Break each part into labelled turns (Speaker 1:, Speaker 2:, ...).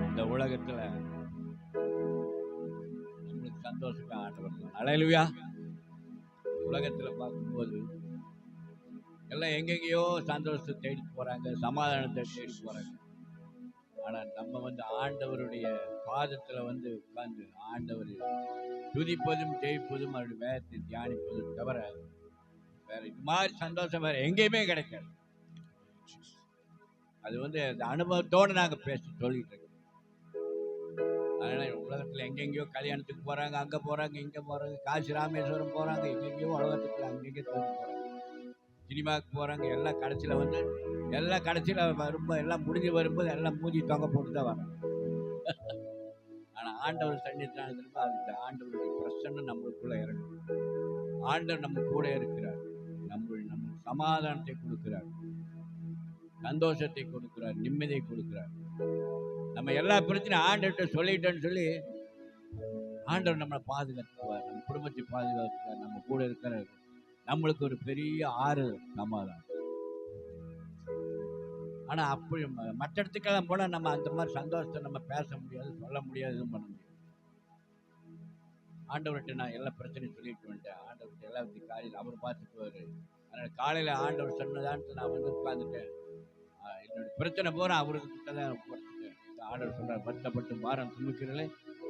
Speaker 1: இந்த உலகத்துல நம்மளுக்கு சந்தோஷமே ஆண்டவர். அல்லேலூயா. உலகத்துல பார்க்கும்போது எல்லாம் எங்கெங்கயோ சந்தோஷத்தை தேடி போறாங்க, சமாதானத்தை தேடி போறாங்க. ஆனா நம்ம ஆண்டவருடைய பாதத்துல உட்கார்ந்து ஆண்டவர் துதிப்பதும் ஜெயிப்பதும் அவருடைய வேதத்தை தியானிப்பதும் தவிர வேற இது மாதிரி சந்தோஷம் வேற எங்கேயுமே கிடைக்காது. அது அந்த அனுபவத்தோடு நாங்க சொல்லிட்டு இருக்கோம். அதனால உலகத்துல எங்கெங்கயோ கல்யாணத்துக்கு போறாங்க, அங்க போறாங்க, இங்க போறாங்க, காசி ராமேஸ்வரம் போறாங்க, எங்கெங்கயோ உலகத்துக்கு அங்கெங்கே போறாங்க, சினிமாவுக்கு போறாங்க. எல்லாம் கடைசியில வரும்போது எல்லாம் முடிஞ்சு வரும்போது எல்லாம் மூஞ்சி தொங்க போட்டு தான் வராங்க. ஆனா ஆண்டவர் சன்னிதானத்திற்கு அந்த ஆண்டவருடைய பிரசன்னம் நம்மளுக்குள்ள இறங்கும். ஆண்டவர் நம்ம கூட இருக்கிறார். நம்ம சமாதானத்தை கொடுக்கிறார், சந்தோஷத்தை கொடுக்கிறார், நிம்மதியை கொடுக்கிறார். நம்ம எல்லா பிரச்சனையும் ஆண்டவர்கிட்ட சொல்லிட்டோன்னு சொல்லி ஆண்டவர் நம்மளை பாதுகாத்துக்குவார், நம்ம குடும்பத்தை பாதுகாத்துவார், நம்ம கூட இருக்கிற நம்மளுக்கு ஒரு பெரிய சமாதானம். ஆனா அப்படி மற்ற இடத்துக்கெல்லாம் போனா நம்ம அந்த மாதிரி சந்தோஷத்தை நம்ம பேச முடியாது, சொல்ல முடியாது, எதுவும் பண்ண முடியாது. ஆண்டவர்கிட்ட நான் எல்லா பிரச்சனையும் சொல்லிட்டு வந்துட்டேன். ஆண்டவர்கிட்ட எல்லாத்தையும் காலையில் அவர் பார்த்துக்குவாரு. அதனால காலையில ஆண்டவர் சொன்னதான்ட்டு நான் உட்காந்துட்டேன். என்னுடைய பிரச்சனை போற அவருக்கு தான் கொடுத்துட்டேன். ஆண்டவர் சொல்றார், வருத்தப்பட்டு பாரம் சுமக்கிறீர்களே,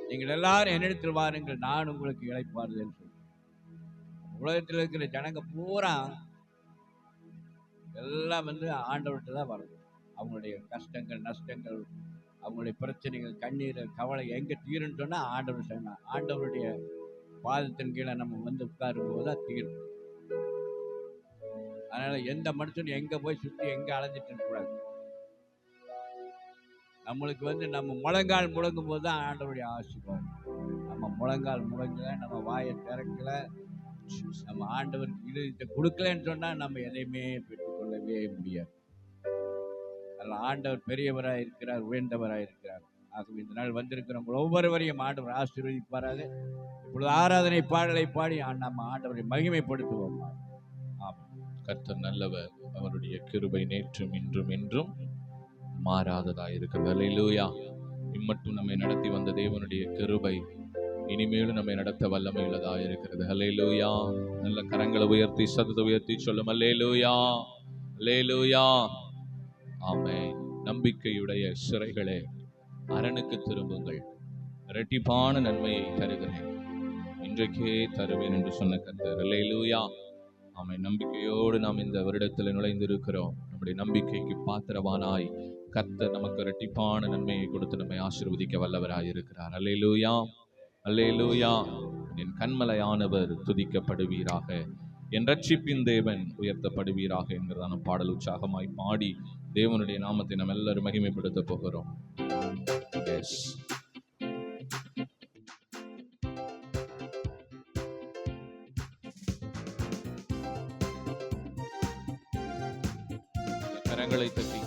Speaker 1: நீங்கள் எல்லாரும் என்னிடத்தில் வாருங்கள், நான் உங்களுக்கு இளைப்பாறுதல் சொல்லி. உலகத்தில் இருக்கிற ஜனங்க பூரா எல்லாம் ஆண்டவர்கிட்ட தான் வரணும். அவங்களுடைய கஷ்டங்கள், நஷ்டங்கள், அவங்களுடைய பிரச்சனைகள், கண்ணீர், கவலை எங்க தீருன்னு சொன்னா ஆண்டவர் சொன்னா ஆண்டவருடைய பாதத்தின் கீழே நம்ம உட்காரும் போதுதான் தீரும். அதனால எந்த மனுஷனும் எங்க போய் சுற்றி எங்க அலைஞ்சிட்டு கூடாது. நம்மளுக்கு நம்ம முழங்கால் முழங்கும் போது தான் ஆண்டவருடைய ஆசீர்வாதம். நம்ம முழங்கால் முழங்கல, நம்ம வாயை திறக்கல, நம்ம ஆண்டவருக்கு இது கொடுக்கலன்னு சொன்னா நம்ம எதையுமே பெற்றுக்கொள்ளவே முடியாது. அதில் ஆண்டவர் பெரியவராக இருக்கிறார், உயர்ந்தவராக இருக்கிறார். ஆகவே இந்த நாள் வந்திருக்கிறவங்க ஒவ்வொருவரையும் ஆண்டவர் ஆசீர்வதிப்பாராக. இப்பொழுது ஆராதனை பாடலை பாடி நம்ம ஆண்டவரை மகிமைப்படுத்துவோம்.
Speaker 2: கர்த்தர் நல்லவர், அவருடைய கிருபை நேற்றும் இன்றும் என்றும் மாறாததாக இருக்கிறது. அல்லேலூயா. இம்மட்டும் நம்மை நடத்தி வந்த தேவனுடைய கிருபை இனிமேலும் நம்மை நடத்த வல்லமை உள்ளதாக இருக்கிறது. அல்லேலூயா. நல்ல கரங்களை உயர்த்தி சத்தத்தை உயர்த்தி சொல்லும் அல்லேலூயா, அல்லேலூயா. ஆமென். நம்பிக்கையுடைய சிறைகளே, அரணுக்கு திரும்புங்கள், இரட்டிப்பான நன்மையை தருகிறேன், இன்றைக்கே தருவேன் என்று சொன்ன கர்த்தர். அல்லேலூயா. ஆமென். நம்பிக்கையோடு நாம் இந்த வருடத்தில் நுழைந்திருக்கிறோம். நம்முடைய நம்பிக்கைக்கு பாத்திரவானாய் கர்த்தர் நமக்கு இரட்டிப்பான நன்மையை கொடுத்து நம்மை ஆசீர்வதிக்க வல்லவராய் இருக்கிறார். அல்லேலூயா, அல்லேலூயா. என் கண்மலையானவர் துதிக்கப்படுவீராக, என் ரட்சிப்பின் தேவன் உயர்த்தப்படுவீராக என்கிறதான பாடல் உற்சாகமாய் பாடி தேவனுடைய நாமத்தை நம்ம எல்லாரும் மகிமைப்படுத்த போகிறோம். கரங்களை தட்டி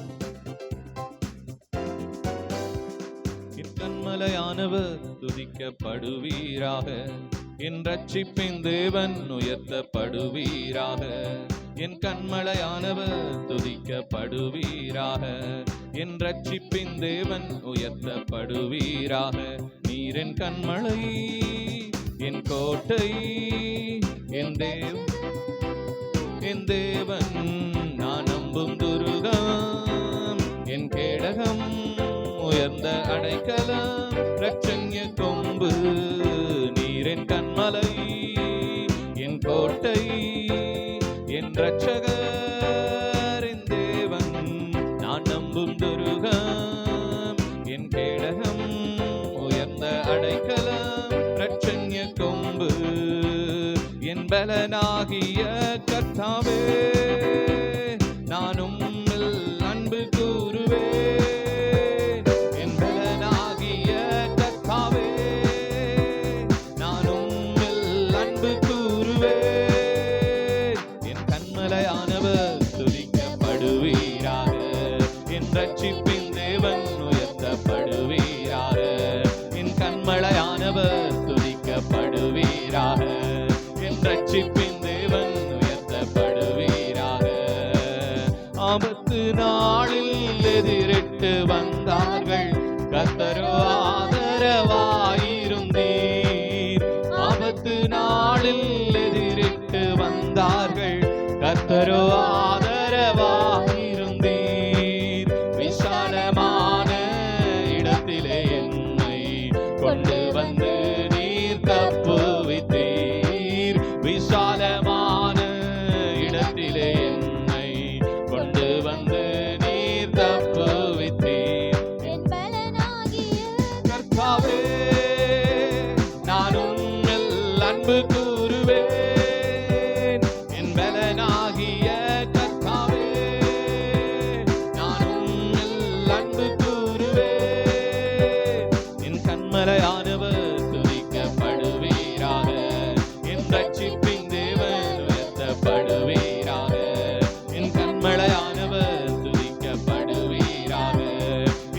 Speaker 2: என் கண்மலையானவர் துதிக்கப்படுவீராக, என் ரட்சிப்பின் தேவன் உயர்த்தப்படுவீராக, என் கண்மலையானவர் துதிக்கப்படுவீராக, என் ரட்சிப்பின் தேவன் உயர்த்தப்படுவீராக. நீர் என் கண்மலை, என் கோட்டை, என் தேவன், நான் நம்பும் துருகம், என் கேடகம், உயர்ந்த அடைக்கலம், இரட்சண்ய கொம்பு. நீர் என் கண்மலை, என் கோட்டை, என் இரட்சகர், என் தேவன், கர்த்தாவே நான் உம்மில் அன்பு கூறுவேன். என் பலனாகிய கர்த்தாவே நான் உம்மில் அன்பு கூறுவேன். என் கண்மலையானவர் துதிக்கப்படுவீராக. என் ரட்சிப்பின் தேவன் உயர்த்தப்படுவீராக. என் கண்மலையானவர் துதிக்கப்படுவீராக. என் ரட்சிப்பின் தேவன் உயர்த்தப்படுவீராக. ஆபத்து நாளில் எதிரிட்டு வந்தார்கள், கர்த்தரோ ஆதரவாயிருந்தீர். ஆபத்து நாளில் எதிரிட்டு வந்தார்கள், கர்த்தரோ ஆதரவாயிருந்தீர். விசாலமான இடத்திலே என்னை கொண்டு வந்து நீர் தப்புவித்தீர். விசாலமான இடத்திலே என்னை கொண்டு வந்து நீர் தப்புவித்தீர்.
Speaker 3: என் பலனாகிய
Speaker 2: கர்த்தாவே நான் உம்மில் அன்பு கூறுவேன். என் பலனாகிய கர்த்தாவே நான் உம்மில் அன்பு கூறுவேன். என் கண்மலையானவர் துதிக்கப்படுவீராக. என் ரட்சிப்பின் தேவன் உயர்த்தப்படுவீராக. என் கண்மலையானவர் துதிக்கப்படுவீராக.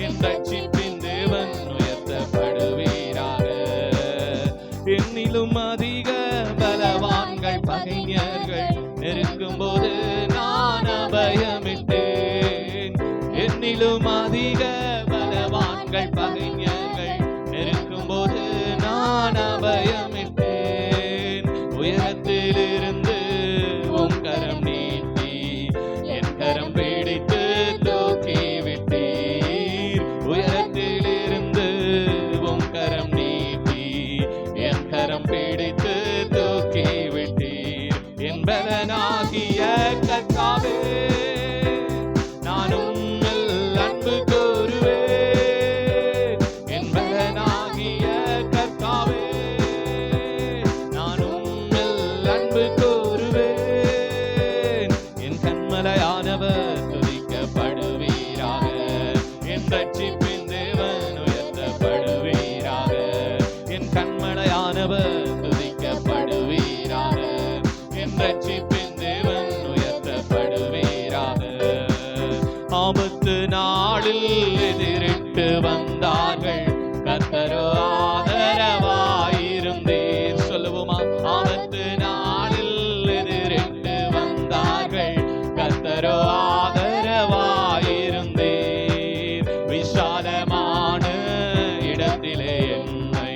Speaker 2: என் ரட்சிப்பின் தேவன் உயர்த்தப்படுவீராக. என்னிலும் அதிக பலவான்கள் பகைஞர்கள் நெருக்கும் போது நான் அபயமிட்டேன். என்னிலும் அதிக பலவான்கள் பகைஞர்கள் நெருக்கும் போது நான் அபயமிட்டேன். உயரத்திலிருந்து உம் கரம் நீட்டி என் கரம் பிடித்து தூக்கி விட்டீர். உயரத்திலிருந்து உம் கரம் நீட்டி என் கரம் பிடித்து தூக்கி விட்டீர். என் பலனாகிய கர்த்தாவே நான் உம்மில் அன்பு கூறுவேன். என் பலனாகிய கர்த்தாவே நான் உம்மில் அன்பு கூறுவேன். என் கண்மலையானவர் துதிக்கப்படுவீராக. என் ரட்சிப்பின் தேவன் உயர்த்தப்படுவீராக. என் கண்மலையானவர் துதிக்கப்படுவீராக. என் ரட்சிப்பின் தேவன் உயர்த்தப்படுவீராக. ஆபத்து நாளில் எதிரிட்டு வந்தார்கள், கர்த்தரோ ஆதரவாயிருந்தீர். சொல்லுவோமா? ஆபத்து நாளில் எதிரிட்டு வந்தார்கள், கர்த்தரோ ஆதரவாயிருந்தீர். விசாலமான இடத்திலே என்னை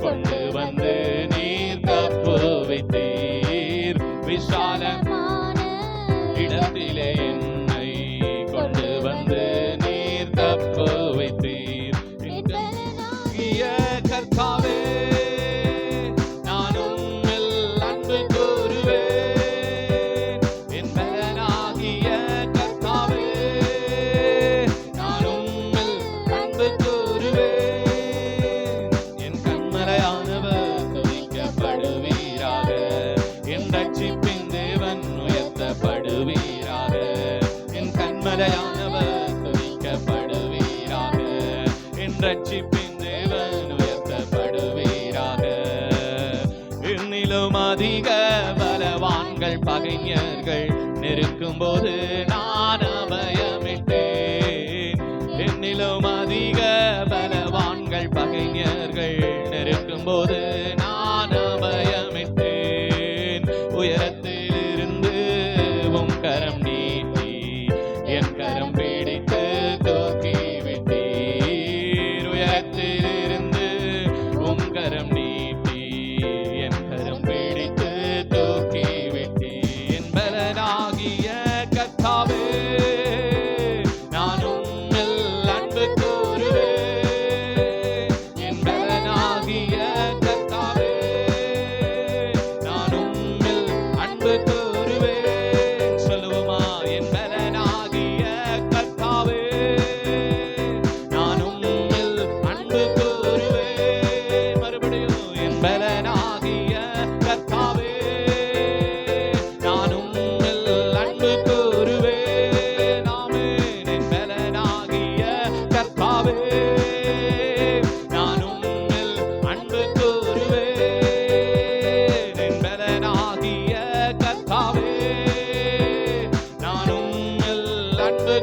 Speaker 2: கொண்டு வந்து நீர் தப்புவித்தீர். விசாலமான இடத்திலே என்னை கொண்டு வந்து நீர் தப்புவித்தீர். என் பலனாகிய கர்த்தாவே நான் உம்மில் அன்பு கூறுவேன். என் பலனாகிய கர்த்தாவே நான் உம்மில் அன்பு கூறுவேன். என் கண்மலையானவர் துதிக்கப்படுவீராக. என் ரட்சிப்பின் தேவன் உயர்த்தப்படுவீராக. என் கண்மலையானவர் துதிக்கப்படுவீராக. என் ரட்சிப்பின் தேவன் உயர்த்தப்படுவீராக. என்னிலும் அதிக பலவான்கள் பகைஞர்கள் நெருக்கும் போது நான் அபயமிட்டேன். என்னிலும் அதிக பலவான்கள் பகைஞர்கள் நெருக்கும் போது நான் அபயமிட்டேன். உயரத்திலிருந்து உம் கரம் நீட்டி என் கரம் பிடித்து தூக்கி விட்டீர். உயரத்திலிருந்து உம் கரம் நீட்டி என் கரம் பிடித்து தூக்கி விட்டீர். என் பலனாகிய கர்த்தாவே நான் உம்மில் அன்பு கூறுவேன். என் பலனாகிய கர்த்தாவே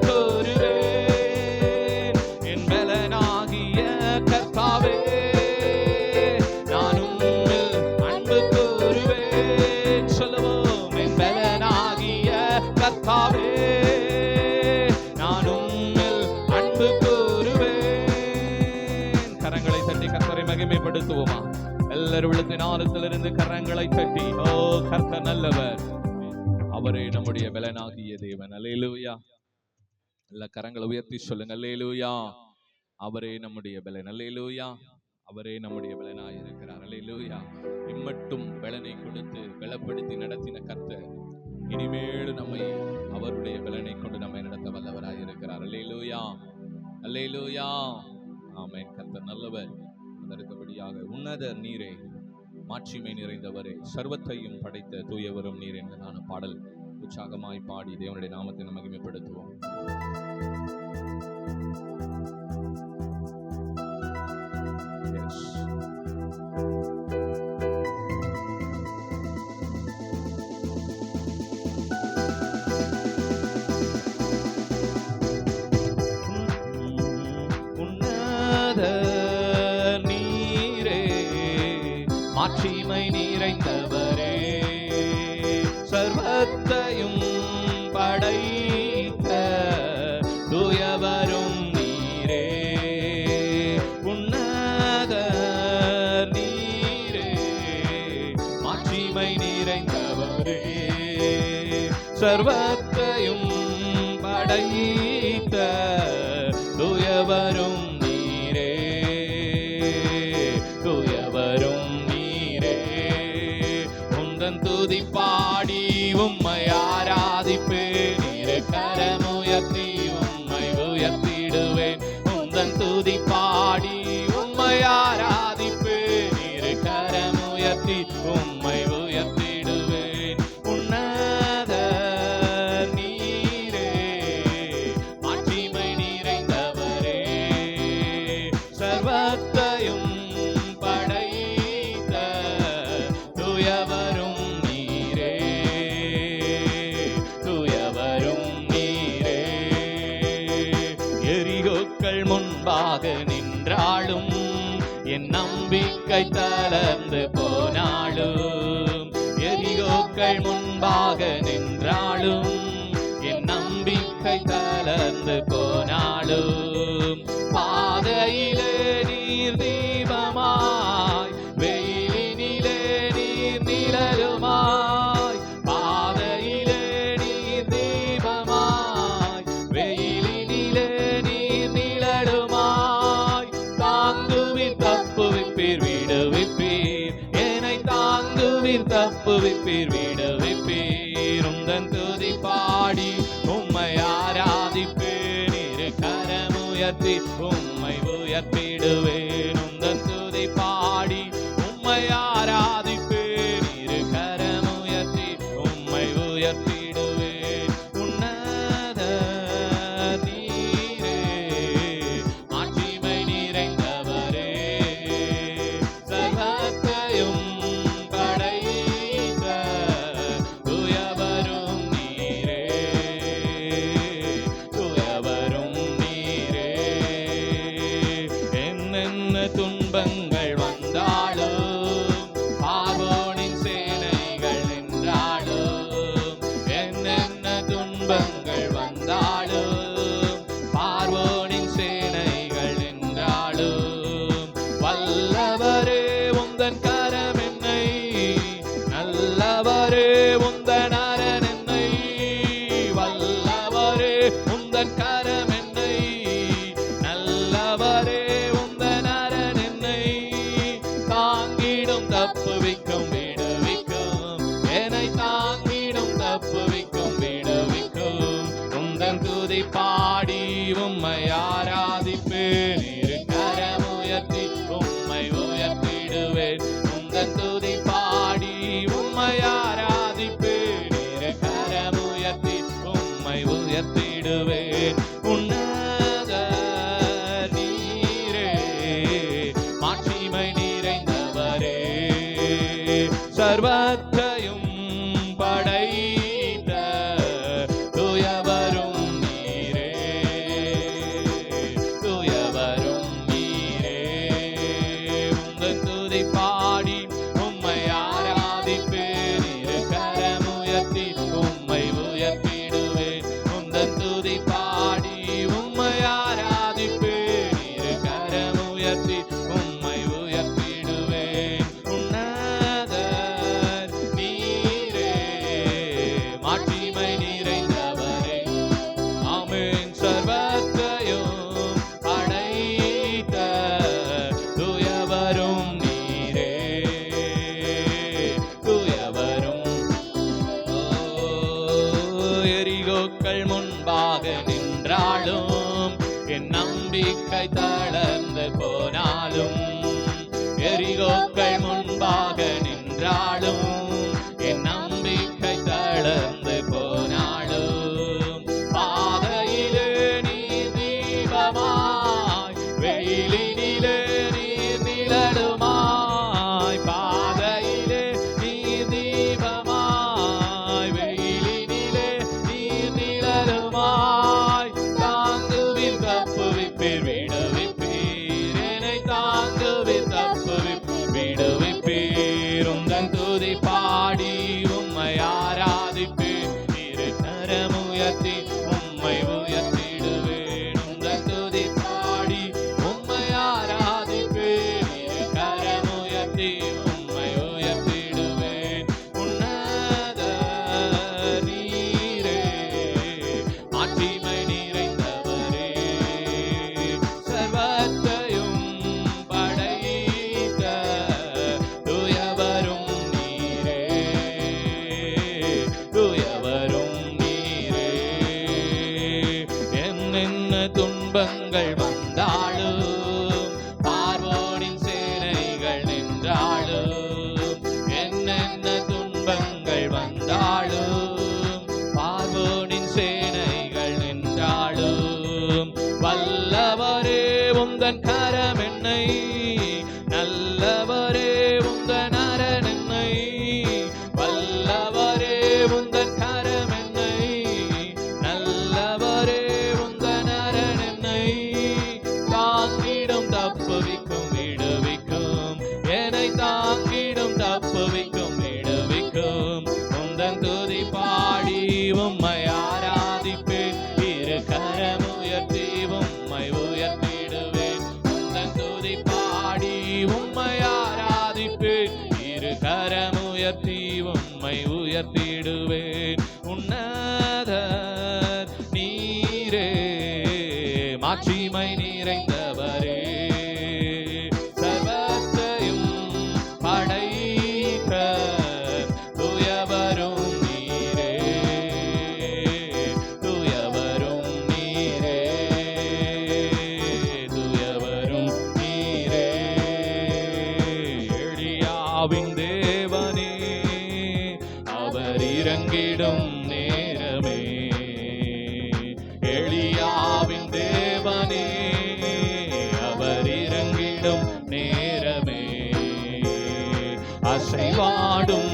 Speaker 2: கூறுவேன். என் பலனாகிய கர்த்தாவே, நான் உம்மில் அன்பு கூறுவேன். சொல்லுவோம், என் பலனாகிய கர்த்தாவே, நான் உம்மில் அன்பு கூறுவேன். கரங்களை தட்டி கர்த்தரை மகிமைப்படுத்துவோமா? எல்லாரும் உள்ளத்தின் ஆழத்திலிருந்து கரங்களை தட்டி, ஓ கர்த்தர் நல்லவர், அவரே நம்முடைய பலனாகிய தேவன். அல்லேலூயா. எல்லா கரங்களை உயர்த்தி சொல்லுங்க, அல்லேலூயா. அவரே நம்முடைய பலன். அல்லேலூயா. அவரே நம்முடைய பலனாய் இருக்கிறார். அல்லேலூயா. இம்மட்டும் பலனை கொடுத்து பலப்படுத்தி நடத்தின கர்த்தர் இனிமேல் நம்மை அவருடைய பலனை கொண்டு நம்மை நடத்த வல்லவராய் இருக்கிறார். அல்லேலூயா. அல்லேலூயா. ஆமென். கர்த்தர் நல்லவர். அதற்குபடியாக உன்னத நீரே, மாட்சிமை நிறைந்தவரே, சர்வத்தையும் படைத்த தூயவரும் நீர் என்பதான பாடல் உற்சாகமாய் பாடி தேவனுடைய நாமத்தை மகிமைப்படுத்துவோம். மாட்சிமை நிறைந்தவரே, சர்வத்தையும் படைத்த தூயவரும் நீரே. உன்னத நீரே, மாட்சிமை நிறைந்தவரே, சர்வத்தையும் படைத்த தூயவரும் நீரே. தூயவரும் துதி பாடி உம்மை ஆராதிப்பேன். இரு கரமுயர்த்தி உம்மை உயர்த்திடுவேன். உந்தன் துதி பாடி உம்மை ஆராதிப்பேன். இரு கரமுயர்த்தி உம்மை உயர்த்திடுவேன். உன்னத நீரே, மாட்சிமை நிறைந்தவரே, சர்வத்தையும் படைத்த தூயவரும் முன்பாக நின்றாலும் என் நம்பிக்கை தளர்ந்து போனாலும். எரிகோக்கள் முன்பாக நின்றாலும் என் நம்பிக்கை தளர்ந்து போனாலும். பாதையிலே நீர் தீபமாய், வெயிலினிலே நீர் நிழலுமாய். பாதையிலே நீர் தீபமாய், வெயிலினிலே தாங்குவீர், தப்புவிப்பீர், விடுவிப்பீர். என்னை தாங்குவீர், தப்புவிப்பீர், விடுவிப்பீர். உந்தன் துதி பாடி உம்மை ஆராதிப்பேன். இரு கரமுயர்த்தி உம்மை உயர்த்திடுவேன். உந்தன் துதி பாடி உம்மை ஆராதிப்பேன். இரு கரமுயர்த்தி உம்மை உயர்த்திடுவேன். உன்னத நீரே, மாட்சிமை நிறைந்தவரே, சர்வத்தையும் படைத்த தூயவரும் நீரே. தூயவரும் நீரே. என்னென்ன துன்பங்கள் வந்தாலும், பார்வோனின் சேனைகள் நின்றாலும், என்னென்ன துன்பங்கள் வந்தாலும், பார்வோனின் சேனைகள் நின்றாலும், வல்லவரே உந்தன் கரம் என்னை, நல்லவரே உந்தன் அரண் என்னை. வல்லவரே உந்தன் கரம் என்னை, நல்லவரே உந்தன் அரண் என்னை. தாங்கிடும், தப்புவிக்கும், விடுவிக்கும். என்னை தாங்கிடும், தப்புவிக்கும், விடுவிக்கும். உந்தன் துதி பாடி உம்மை ஆராதிப்பேன். இரு கரமுயர்த்தி உம்மை உயர்த்திடுவேன். உந்தன் துதி பாடி உம்மை ஆராதிப்பேன். இரு கரமுயர்த்தி உம்மை உயர்த்திடுவேன். உன்னத நீரே, மாட்சிமை நிறைந்தவரே, சர்வத்தையும் படைத்த தூயவரும் நீரே. துதி பாடி உம்மை ஆராதிப்பேன். இரு கரம் உயர்த்தி உம்மை உயர்த்திடுவேன். உன்னதர் நீரே, மாட்சிமை நிறைந்தவரே. ஆமென். சர்வத்தையும் படைத்த தூயவரும் நீரே, தூயவரும். எரிகோக்கள் முன்பாக நின்றாலும் என் நம்பிக்கை தளர்ந்து போனாலும், எரிகோக்கள் முன்பாக நின்றாலும் என் நம்பிக்கை தளர்ந்து போனாலும், பாதையிலே நீர் தீபமாய், வெயிலினிலே நீர் நிழலுமாய். பாதையிலே நீர் தீபமாய், வெயிலினிலே நீர் நிழலுமாய். தாங்குவீர் தப்புவிப்பீர் விடுவிப்பீர், என்னை தாங்குவீர் தப்புவிப்பீர் விடுவிப்பீர். உந்தன் துதி பாடி உம்மை ஆராதிப்பேன். இரு கரம் உயர்த்தி உம்மை உயர்த்திடுவேன். உந்தன் துதி பாடி உம்மை ஆராதிப்பேன். இரு கரம் உயர்த்தி உம்மை உயர்த்திடுவேன். உன்னதர் நீரே, மாட்சிமை நிறைந்தவரே. சர்வத்தையும் படைத்த தூயவரும் நீரே, தூயவரும் நீரே. என்னென்ன துன்பங்கள் வந்தாலும், பார்வோனின் சேனைகள் நின்றாலும், என்னென்ன துன்பங்கள் வந்தாலும், பார்வோனின் சேனைகள் நின்றாலும், வல்லவரே உந்தன் கரம் என்னை, நல்லவரே உந்தன் அரண் என்னை, வல்லவரே உந்தன் கரம் என்னை, நல்லவரே உந்தன் அரண் என்னை. தாங்கிடும் தப்புவிக்கும் விடுவிக்கும், என்னை தாங்கிடும் தப்புவிக்கும் விடுவிக்கும். உந்தன் துதி பாடி உம்மை ஆராதிப்பேன். இரு கரம் உயர்த்தி உம்மை உயர்த்திடுவேன். உந்தன் துதி பாடி உம்மை ஆராதிப்பேன். இரு கரம் உயர்த்தி உம்மை உயர்த்திடுவேன். உன்னதர் நீரே, மாட்சிமை நிறைந்தவரே. சர்வத்தையும் படைத்த தூயவரும் நீரே, தூயவரும் நீரே, தூயவரும் நீரே. எலியாவின் தேவனே, அவர் இறங்கிடும் நேரமே. எலியாவின் தேவனே, அவர் இறங்கிடும் நேரமே. அசைவாடும்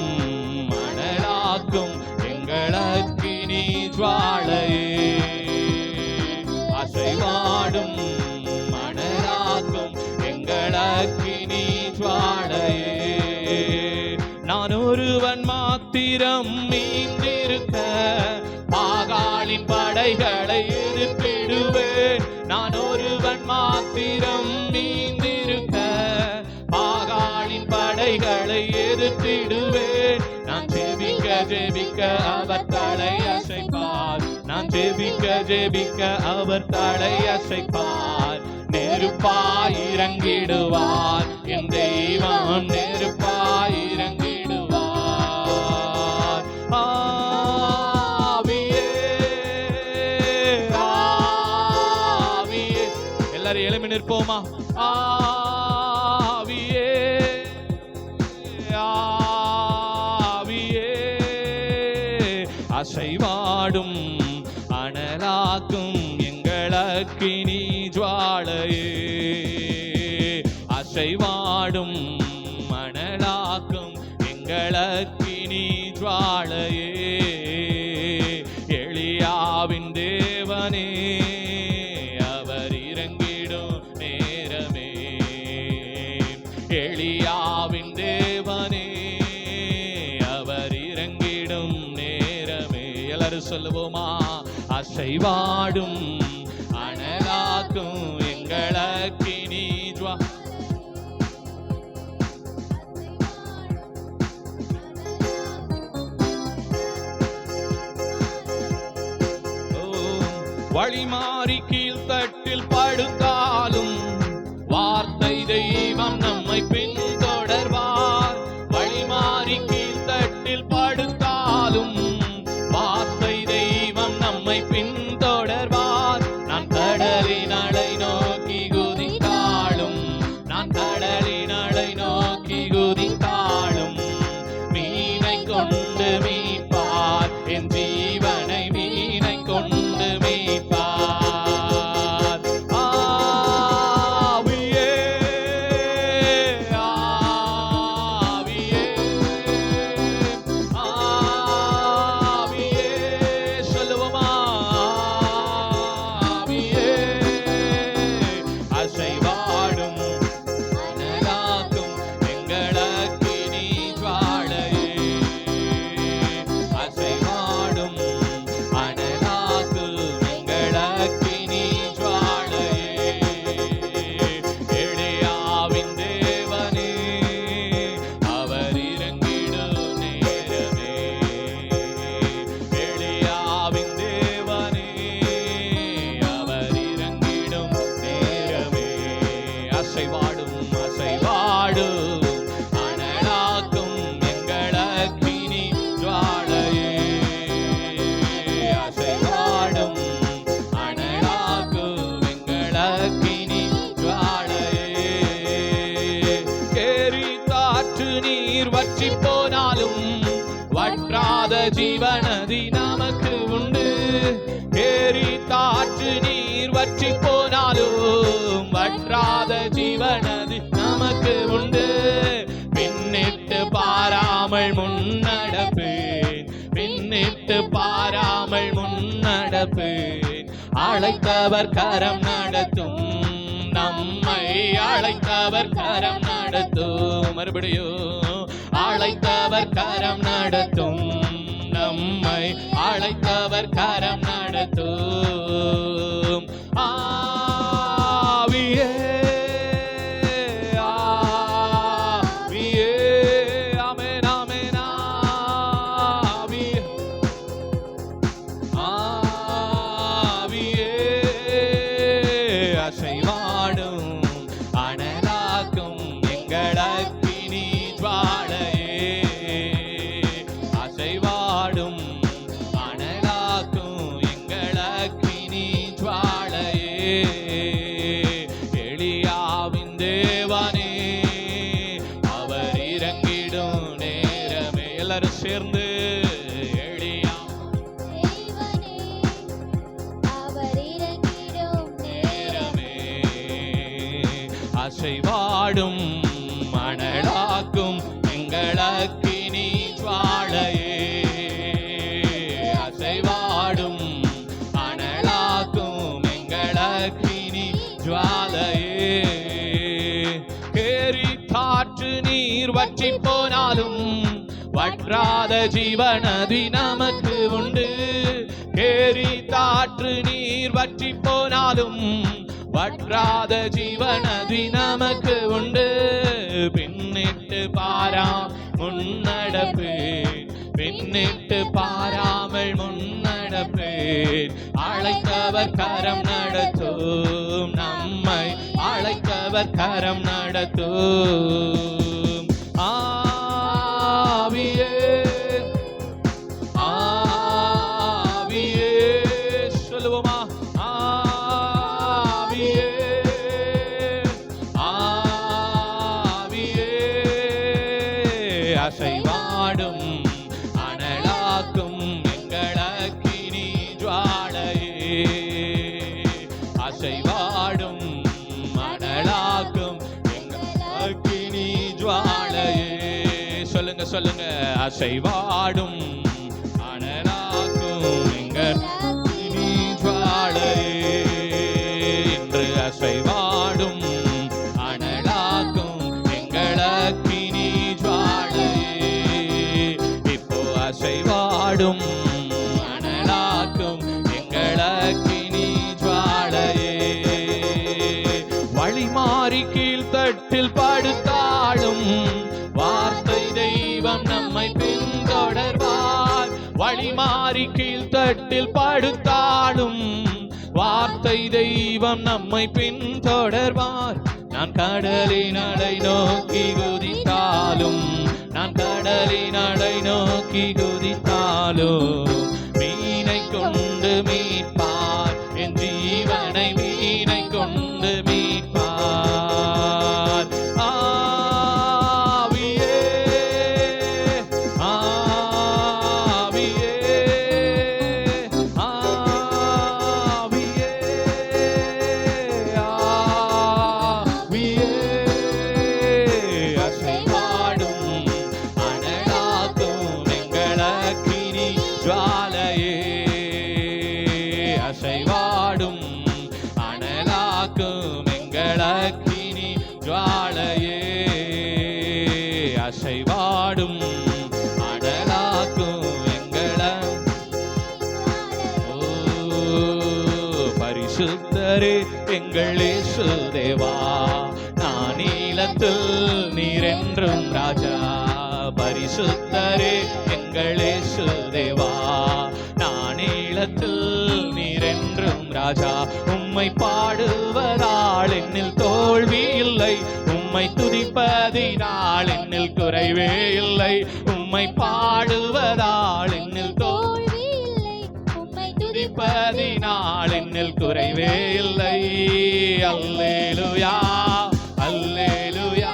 Speaker 2: மணலாக்கும் எங்கள் அக்கினி ஜுவாலையே. அசைவாடும் மணலாக்கும் எங்கள் அக்கினி ஜுவாலையே. நான் ஒருவன் மாத்திரம் மீந்திருக்க பாகாலின் படைகளை எதிர்த்திடுவேன். நான் ஒருவன் மாத்திரம் மீந்திருக்க பாகாலின் படைகளை எதிர்த்திடுவேன். நான் ஜெபிக்க ஜெபிக்க அவர் தலை அசைப்பார். நான் ஜெபிக்க ஜெபிக்க அவர் தலை அசைப்பார். நெருப்பாய் இறங்கிடுவார் என் தெய்வம், நெருப்பாய் இறங்கிடுவார். ஆவியே, ஆவியே, எல்லாரும் எழுப்பி நிற்போமா? ஆவியே, ஆவியே, அசைவாடும் அனலாக்கும் எங்கள் அக்கினி ஜுவாலையே. அசைவாடும் மணலாக்கும் எங்கள் அக்கினி ஜுவாலையே. எலியாவின் தேவனே, அவர் இறங்கிடும் நேரமே. எலியாவின் தேவனே, அவர் இறங்கிடும் நேரமே. எல்லாரும் சொல்லுவோமா? அசை அசைவாடும் அனலாக்கும் எங்களக்கினி ஜுவா வழிமாறி கீழ்த்தட்டில் படுத்தாலும் வார்த்தை தெய்வம் நம்மை பின்தொடர்வார். வழிமாறி கீழ்த்தட்டில் படுத்தாலும் வார்த்தை தெய்வம் நம்மை பின்தொடர்வார். நான் கடலின் அலை நோக்கி குதித்தாலும், நான் கடலின் அலை நோக்கி குதித்தாலும் மீனை கொண்டு மீட்பார், என் ஜீவனை மீனை கொண்டு மீட்பார். ஆவியே ஆவியே ஆவியே சொல்லுவோமா? ஆவியே அசைவாடும் அனலாக்கும் எங்களக்கினி ஜுவாலையே, அசைவாடும் அனலாக்கும் எங்களக்கினி ஜுவாலையே. எலியாவின் தேவனே அவர் இறங்கிடும் நேரமே, எலியாவின் தேவனே அவர் இறங்கிடும் நேரமே. அசைவாடும் அசைவாடும் அனலாக்கும் எங்களக்கினி ஜுவாலையே, அசைவாடும் அனலாக்கும் எங்களக்கினி ஜுவாலையே. கேரி காற்று நீர் வற்றி போனாலும் வற்றாத ஜீவநதி நமக்கு உண்டு. கேரி காற்று நீர் வற்றி போனாலும் வற்றாத ஜீவநதி நமக்கு உண்டு. பின்னிட்டு பாராமல் முன்னடப்பேன், பின்னிட்டு பாராமல் முன்னடப்பேன். அழைத்தவர் கரம் நடத்தும், நம்மை அழைத்தவர் கரம் நடத்தும். மறுபடியும் அழைத்தவர் கரம் நடத்தும், நம்மை அழைத்தவர் கரம் நடத்தும். ஆவியே ஆவியே ஆமென் ஆமென் ஆவியே ஆவியே அசைவாடும் அனலாக்கும் எங்களக்கினி ஜுவாலையே, அசைவாடும் அனலாக்கும் எங்களக்கினி ஜுவாலையே. எலியாவின் தேவனே அவர் இறங்கிடும் நேரமே. எல்லாரும் சேர்ந்து எலியா
Speaker 3: தேவனே அவர் இறங்கிடும்
Speaker 2: நேரமே, அசைவாடும் அனலாக்கும் எங்களக்கினி ஜுவாலையே, அசைவாடும் அனலாக்கும் எங்களக்கினி ஜுவாலையே. கேரி காற்று நீர் வற்றி போனாலும் வற்றாத ஜீவநதி நமக்கு உண்டு. கேரி காற்று நீர் வற்றி போனாலும் வற்றாத ஜீவநதி நமக்கு உண்டு. பின்னிட்டு பாரா முன்னடப்பேன், பின்னிட்டு பாராமல் முன்னடப்பேன். அழைத்தவர் கரம் நடத்தும், நம்மை அழைத்தவர் கரம் நடத்தும். ஆவியே ஆவியே சொல்லுவோமா? ஆவியே ஆவியே அசைவாடும் அனலாக்கும் எங்களக்கினி ஜுவாலையே, அசைவாடும் அனலாக்கும் எங்களக்கினி ஜுவாலையே. சொல்லுங்க சொல்லுங்க. அசைவாடும் அனலாக்கும் எங்களக்கினி ஜுவாலையே, இன்று அசைவாடும் அனலாக்கும் எங்களக்கினி ஜுவாலையே. இப்போ அசைவாடும் அனலாக்கும் எங்களக்கினி கட்டில் படுத்தாலும் வார்த்தை தெய்வம் நம்மை பின்தொடர்வார். நான் கடலின் அலை நோக்கி குதித்தாலும், நான் கடலின் அலை நோக்கி குதித்தாலும் மீனை கொண்டு மீட்பார், என் ஜீவனை மீனை கொண்டு மீட்பார். ஆவியே ஆவியே ஆவியே ஆவியே அசைவாடும் அனலாக்கும் எங்கள் அக்கினி ஜுவாலையே, அசைவாடும் அனலாக்கும் எங்கள் அக்கினி ஜுவாலையே, அசைவாடும் அனலாக்கும் எங்கள் ஓ பரிசுத்தரே எங்கள் இயேசு தேவா, நான் நீலத்தில் நீரென்றும் ராஜா. பரிசுத்தரே எங்கள் இயேசு தேவா, நான் நீலத்தில் நீரென்றும் ராஜா. உம்மை பாடுவதால் என்னில் தோல்வி இல்லை, உம்மை துதிப்பதினால் என்னில் குறைவே இல்லை. உம்மை பாடுவதால் என்னில்
Speaker 3: தோல்வி இல்லை, உம்மை
Speaker 2: துதிப்பதினால் என்னில் குறைவே இல்லை. அல்லேலூயா அல்லேலூயா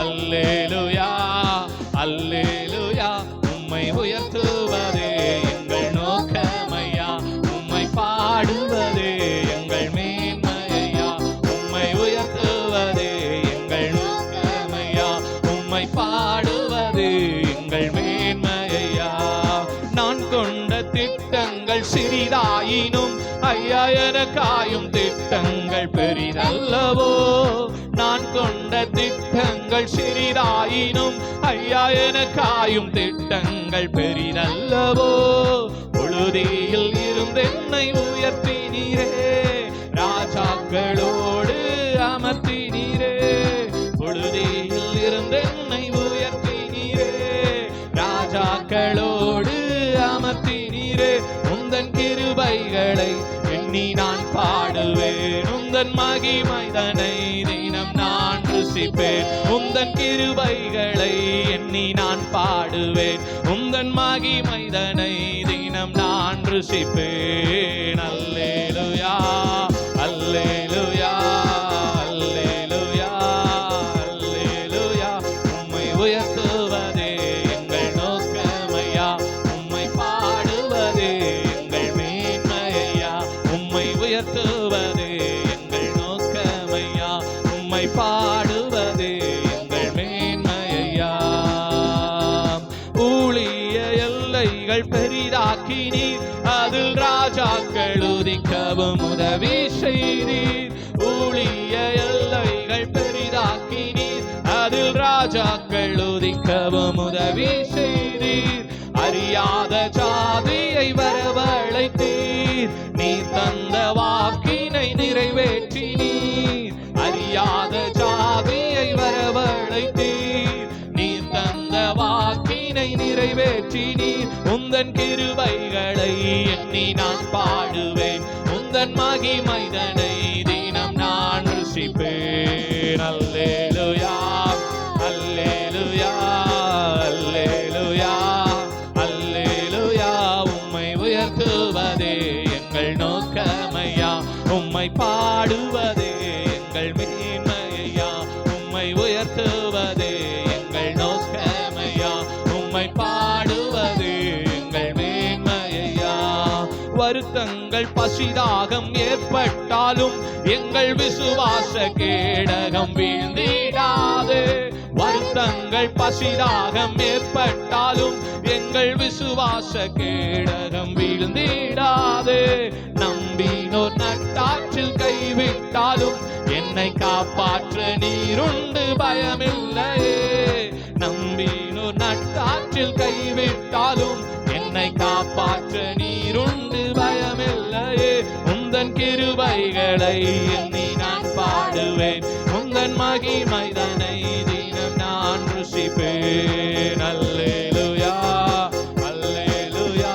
Speaker 2: அல்லேலூயா அல்லேலூயா. உம்மை உயர்த்துவதே எங்கள் நோக்கமையா, உம்மை பாடுவதே எங்கள் மேன்மையா. உம்மை உயர்த்துவதே எங்கள் நோக்கமையா, உம்மை பாடுவதே எங்கள் மேன்மையா. நான் கொண்ட திட்டங்கள் சிறிதாயினும் ஐயா எனக்காயும் திட்டங்கள் பெரிதல்லவோ. நான் கொண்ட திட்டங்கள் சிறிதாயினும் ஐயா எனக்காயும் திட்டங்கள் பெரிதல்லவோ. பொழுதியில் இருந்தென்னை உயர்த்தினீரே, ராஜாக்களோடு அமர்த்தினீரே. பொழுதியில் இருந்தென்னை உயர்த்தினீரே, ராஜாக்களோடு அமர்த்தினீரே. உந்தன் கிருபைகளை எண்ணி நான் பாடுவேன், உந்தன் மகிமைதனை தினம் நான் ருசிப்பேன். உந்தன் கிருபைகளை எண்ணி நான் பாடுவேன், உந்தன் மகிமைதனை தினம் நான் ருசிப்பேன். அல்லேலூயா அல்லேலூயா அல்லேலூயா அல்லேலூயா. உம்மை உயர்த்துவதே எங்கள் நோக்கமையா, உம்மை பாடுவதே எங்கள் மேன்மையா. உம்மை உயர்த்துவதே எங்கள் நோக்கமையா, உம்மை பாடுவதே எங்கள் மேன்மையா. ஊழிய எல்லைகள் பெரிதாக்கினீர், அதில் ராஜாக்கள் உதிக்கவும் உதவி செய்தீர். ஊழிய எல்லைகள் பெரிதாக்கினீர், அதில் ராஜாக்கள் உதிக்கவும் உதவி செய்தீர். அறியாத ஜாதியை வரவழைத்தீர், நீர் தந்த வாக்கினை நிறைவேற்றினீர். அறியாத ஜாதியை வரவழைத்தீர், நீர் தந்த வாக்கினை நிறைவேற்றினீர். உந்தன் கிருபைகளை எண்ணி நான் பாடுவேன், உந்தன் மகிமைதனை தினம் நான் ருசிப்பேன். அல்லேலூயா அல்லேலூயா அல்லேலூயா அல்லேலூயா. உம்மை உயர்த்துவதே எங்கள் நோக்கமையா, உம்மை பாடுவதே எங்கள் மேன்மையா. உம்மை உயர்த்துவதே எங்கள் நோக்கமையா, உம்மை பாடுவதே எங்கள் மேன்மையா. வருத்தங்கள் பசிதாகம் ஏற்பட்டாலும் எங்கள் விசுவாச கேடகம் வீழ்ந்திடாது. வருத்தங்கள் பசிதாகம் ஏற்பட்டாலும் எங்கள் விசுவாச கேடகம் வீழ்ந்திடாது. நம்பினோர் நட்டாற்றில் கைவிட்டாலும் என்னை காப்பாற்ற நீருண்டு பயமில்லையே. நம்பினோர் நட்டாற்றில் கைவிட்டாலும் என்னை காப்பாற்ற நீருண்டு பயமில்லையே. உந்தன் கிருபைகளை எண்ணி நான் பாடுவேன், உந்தன் மகிமைதனை தினம் நான் ருசிப்பேன். அல்லேலூயா அல்லேலூயா அல்லேலூயா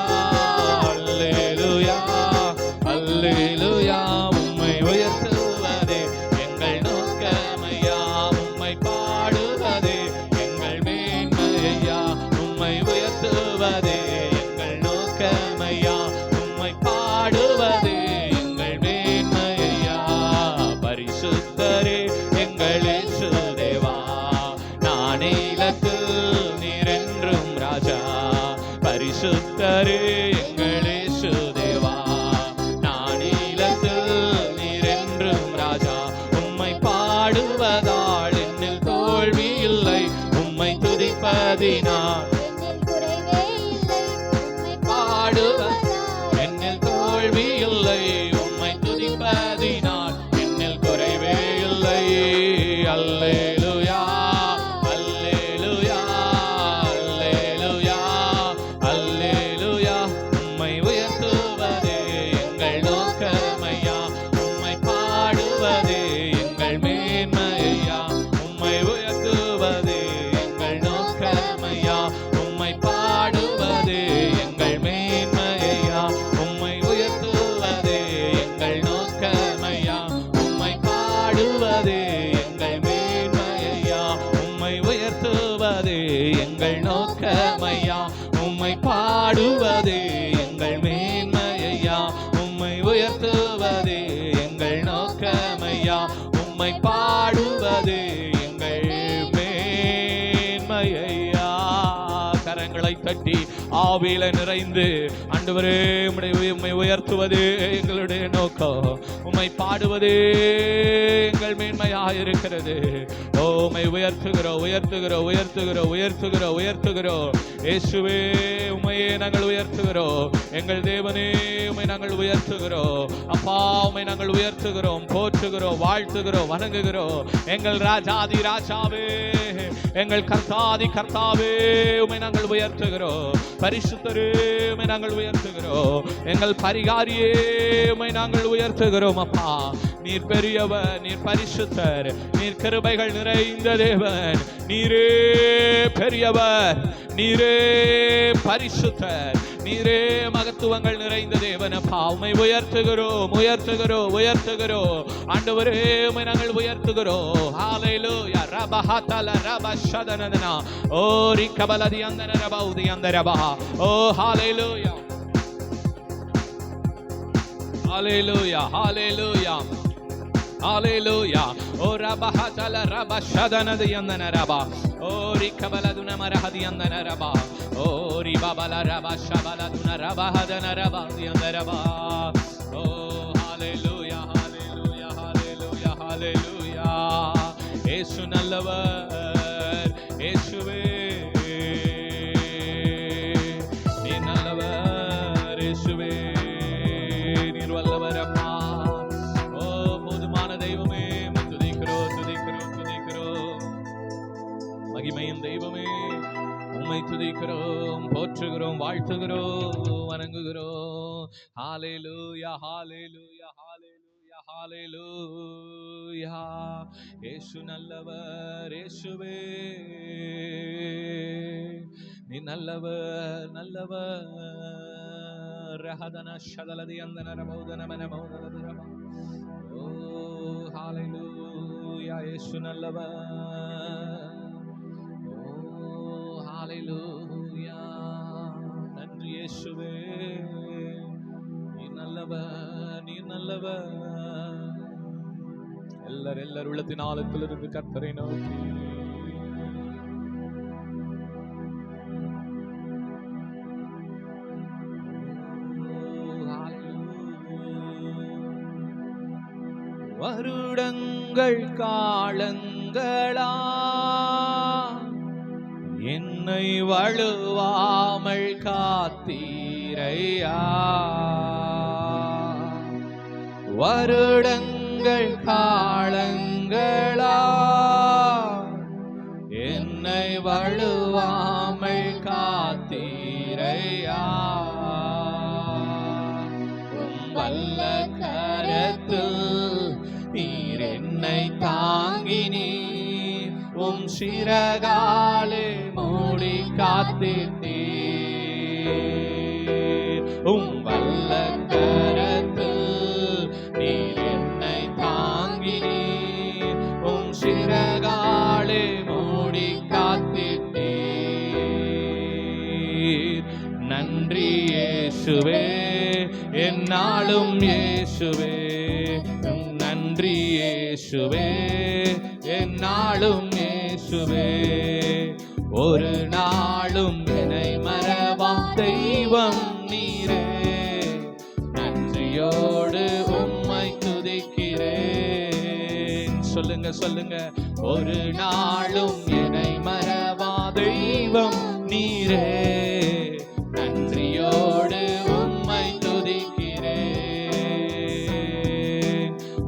Speaker 2: மேன்மையா உம்மை உயர்த்துவதே எங்கள் நோக்கமையா உம்மை பாடுவதே எங்கள் மேன்மையா உம்மை உயர்த்துவதே எங்கள் நோக்கமையா உம்மை பாடுவதே எங்கள் மேன்மையா. பரிசுத்தரே எங்கள் இயேசு தேவா, நானிலத்தில் நீரென்றும் ராஜா. பரிசுத்தரே எங்கள் இயேசு தேவா, நானிலத்தில் நீரென்றும் ராஜா. உம்மை பாடுவதால் என்னில் தோல்வி இல்லை, உம்மை துதிப்பதினால் பாடுவதால் என்னில் தோல்வி இல்லை, உம்மை துதிப்பதினால் என்னில் குறைவே இல்லை. அல்லேலூயா அல்லேலூயா அல்லேலூயா அல்லேலூயா. உம்மை உயர்த்துவதே எங்கள் நோக்கமையா உம்மை பாடுவதே எங்கள் மேன்மையா உம்மை உயர்த்துவதே எங்கள் நோக்கமையா உம்மை பாடுவதே எங்கள் மேன்மையா உம்மை உயர்த்துவதே எங்கள் நோக்கமையா உம்மை பாடுவதே எங்கள் மேன்மையா உம்மை உயர்த்துவதே எங்கள் நோக்கமையா உம்மை பாடுவதே எங்கள் மேன்மையா உம்மை உயர்த்துவதே எங்கள் நோக்கமையா உம்மை பாடுவதே எங்கள் மேன்மையா. கரங்களை தட்டி ஆவியில நிறைந்து ஆண்டவரே உம்மை உயர்த்துவதே எங்களுடைய நோக்கம், உம்மை பாடுவதே எங்கள் மேன்மையாக இருக்கிறது. ஓ உம்மை உயர்த்துகிறோம் உயர்த்துகிறோம் உயர்த்துகிறோம் உயர்த்துகிறோம் உயர்த்துகிறோம். இயேசுவே உம்மையே நாங்கள் உயர்த்துகிறோம். எங்கள் தேவனே உம்மை நாங்கள் உயர்த்துகிறோம். அப்பா உம்மை நாங்கள் உயர்த்துகிறோம், போற்றுகிறோம், வாழ்த்துகிறோம், வணங்குகிறோம். எங்கள் ராஜாதி ராஜாவே, எங்கள் கர்த்தாதி கர்த்தாவே உம்மை நாங்கள் உயர்த்துகிறோம். பரிசுத்தரே உம்மை நாங்கள் உயர்த்துகிறோம். எங்கள் பரிகாரியே உம்மை நாங்கள் உயர்த்துகிறோம். அப்பா நீர் பெரியவர், நீர் பரிசுத்தர், நீர் கிருபைகள் நிறைந்த தேவன். நீரே பெரியவர், நீரே பரிசுத்தர், நீரே மகத்துவங்கள் நிறைந்த தேவன். அப்பா உம்மை உயர்த்துகிறோம் உயர்த்துகிறோம் உயர்த்துகிறோம். ஆண்டவரே உம்மை நாங்கள் உயர்த்துகிறோம். ஹalleluya ரபஹதல ரபஷதனனா ஓ ரிகபலதி அந்தன ரபௌதி அந்தரபா. ஓ ஹalleluya ஹalleluya ஹalleluya ஹalleluya. ஓ ரபஹதல ரபஷதனதி அந்தன ரபா ஓ ரிகபலதுன மரஹதி அந்தன ரபா ஓ ரிபபல ரபஷபலதுன ரபஹதன ரபௌதி அந்தரபா. ஓ ஹalleluya ஹalleluya ஹalleluya ஹalleluya. இயேசு நல்லவர், இயேசுவே நீர் நல்லவர், இயேசுவே நீர் வல்லவர். அப்பா ஓ போதுமான தெய்வமே துதிக்கிறோம் துதிக்கிறோம் துதிக்கிறோம். மகிமையின் தெய்வமே உம்மை துதிக்கிறோம், போற்றுகிறோம், வாழ்த்துகிறோம், வணங்குகிறோம். ஹalleluya ஹalleluya ஹalleluya ஹalleluya. இயேசு நல்லவர், இயேசுவே நீ நல்லவர் நல்லவர். ரஹதன ஷதலதி அந்தன ரபௌதன மனமௌதன. ஓ ஹalleluya இயேசு நல்லவர். ஓ ஹalleluya நன்றி இயேசுவே நீ நல்லவர் நீ நல்லவர். எல்லாரும் உள்ளத்தின் ஆழத்திலிருந்து கர்த்தரை நோக்கி வருடங்கள் காலங்களா என்னை வழுவாமல் காத்தீரையா. வருடங்கள் காலங்களா என்னை வழுவாமல் காத்தீரையா. வல்ல கரத்தில் நீர் என்னை தாங்கினீர், உம் சிறகாலே மூடி காத்தீர். உம் வல்ல கரத்தில் நீர் இயேசுவே, என்னாலும் இயேசுவே, நன்றி இயேசுவே, என்னாலும் இயேசுவே. ஒரு நாளும் என்னை மறவா தெய்வம் நீரே, நன்றியோடு உம்மை துதிக்கிறேன். சொல்லுங்க சொல்லுங்க. ஒரு நாளும் என்னை மறவா தெய்வம் நீரே, நன்றியோடு உம்மை துதிக்கிறேன்.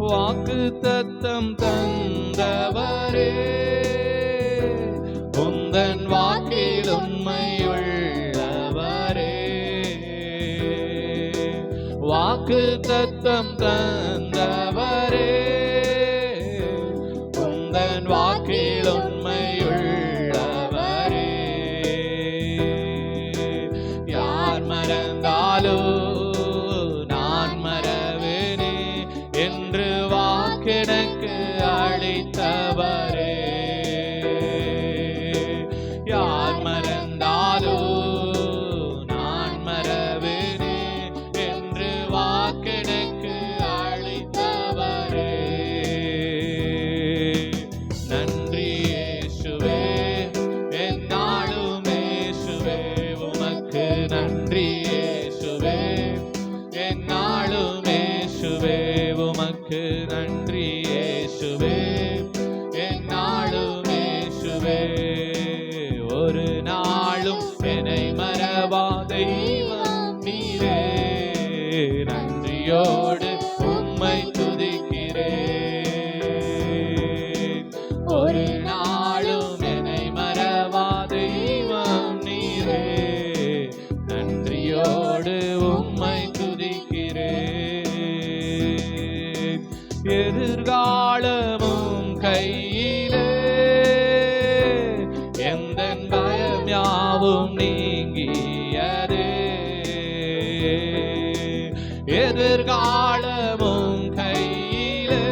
Speaker 2: வாக்கு தத்தம் தந்தவரே, உந்தன் வாக்கில் உண்மை உள்ளவரே. வாக்கு தத்தம் தந்தவரே, உந்தன் வாக்கில் உண்மை உள்ளவரே. யார் மறந்தாலோ நான் மறவேனே என்று வாக்கெனக்கு அளித்தவரே. யார் மறந்தாலோ நான் மறவேனே என்று வாக்கெனக்கு அளித்தவரே. நன்றி இயேசுவே, என்னாலும் இயேசுவே, உமக்கு நன்றி இயேசுவே, என்னாலும் இயேசுவே, உமக்கு நன்றி இயேசுவே, என்னாலும் இயேசுவே. ஒரு நாளும் என்னை மறவா தெய்வம் நீரே, நன்றியோடு உம்மை துதிக்கிறேன். ஒரு நாளும் என்னை மறவா தெய்வம் நீரே, நன்றியோடு உம்மை துதிக்கிறேன். எதிர்காலமும் கையிலே, எந்தன் பயம் யாவும் நீங்கியதே. எதிர்காலமும் கையிலே,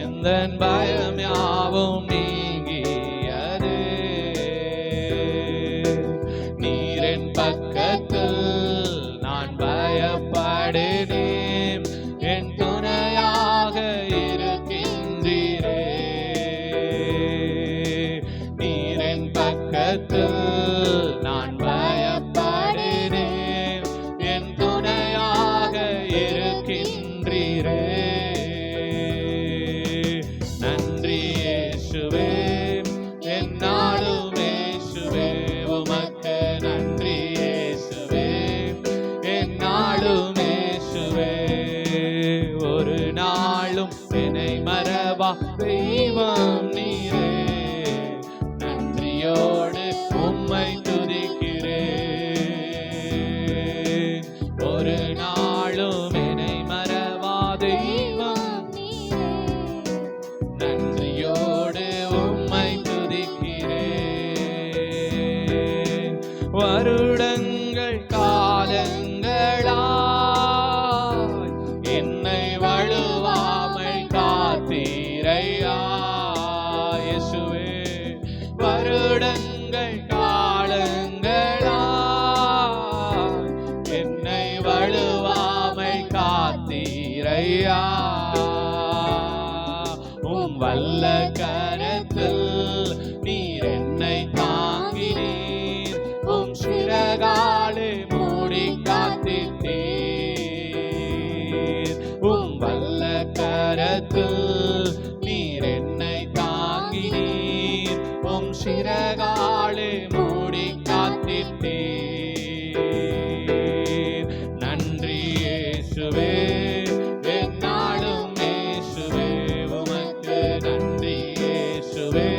Speaker 2: எந்தன் பயம் யாவும் நீங்கியதே. நீரின் பக்கத்தில் நான் பயப்படினேன், என் துணையாக இருக்கின்றீரே. நீரின் பக்கத்தில் நான் பயப்படினேன், என் துணையாக இருக்கின்றீரே. நன்றி இயேசுவே, என்னாலும் இயேசுவே, உமக்கு நன்றி இயேசுவே, என்னாலும் இயேசுவே. ஒரு நாளும் என்னை மறவா தெய்வம் நீரே, நன்றியோடு உம்மை துதிக்கிறேன். ஒரு நாளும் என்னை மறவா தெய்வம்
Speaker 3: நீரே,
Speaker 2: நன்றியோடு உம்மை துதிக்கிறேன். வருடங்கள் காலங்களாய் என்னை வழுவாமல் காத்தீரையா இயேசுவே. வருடங்கள் காலங்களாய் என்னை வழுவாமல் காத்தீரையா. உம் வல்ல கரத்தில் நீர் என்னை தாங்கினீர், உம் சிறகாலே மூடி காத்திட்டீர். உம் வல்ல கரத்தில் நீர் என்னை தாங்கினீர், உம் சிறகாலே மூடி காத்திட்டீர். நன்றி இயேசுவே, என்னாலும் இயேசுவே, உமக்கு நன்றி இயேசுவே,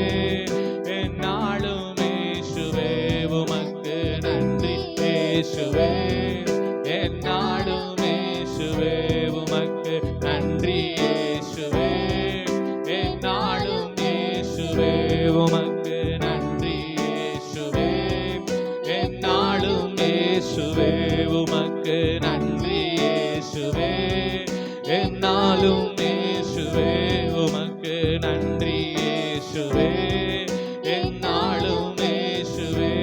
Speaker 2: என்னாலும் இயேசுவே, உமக்கு நன்றி இயேசுவே, என்னாலும் இயேசுவே, உமக்கு நன்றி இயேசுவே, என்னாலும் இயேசுவே, உமக்கு நன்றி இயேசுவே, என்னாலும் இயேசுவே, உமக்கு நன்றி இயேசுவே, என்னாலும் இயேசுவே, உமக்கு நன்றி இயேசுவே, என்னாலும் இயேசுவே,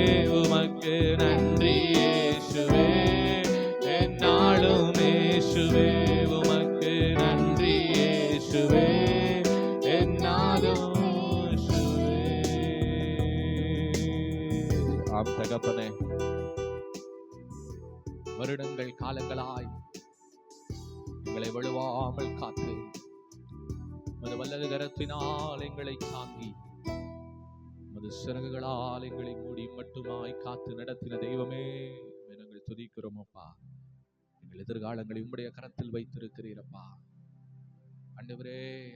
Speaker 2: உமக்கு நன்றி இயேசுவே. தகப்பனே. வருடங்கள் காலங்களாய் எங்களை வழுவாமல் காத்து உமது வல்லது கரத்தினால் எங்களை தாங்கி உமது சிறகுகளால் எங்களை மூடி மட்டுமாய் காத்து நடத்தின தெய்வமே, நாங்கள் துதிக்கிறோம் அப்பா. எங்கள் எதிர்காலங்களை உம்முடைய கரத்தில் வைத்திருக்கிறீரப்பா. ஆண்டவரே,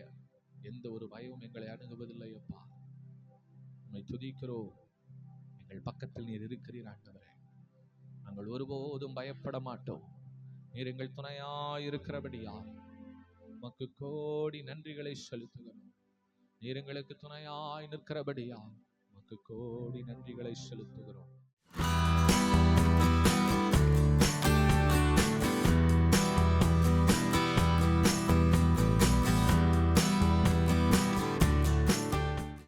Speaker 2: எந்த ஒரு பயமும் எங்களை அணுகுவதில்லை அப்பா. உம்மை துதிக்கிறோம். எங்கள் பக்கத்தில் நீர் இருக்கிறீர் ஆண்டவரே. நாங்கள் ஒருபோதும் பயப்பட மாட்டோம். நீர் எங்கள் துணையாய் இருக்கிறபடியால் உமக்கு கோடி நன்றிகளை செலுத்துகிறோம். நீர் எங்களுக்கு துணையாய் நிற்கிறபடியால் உமக்கு கோடி நன்றிகளை செலுத்துகிறோம்.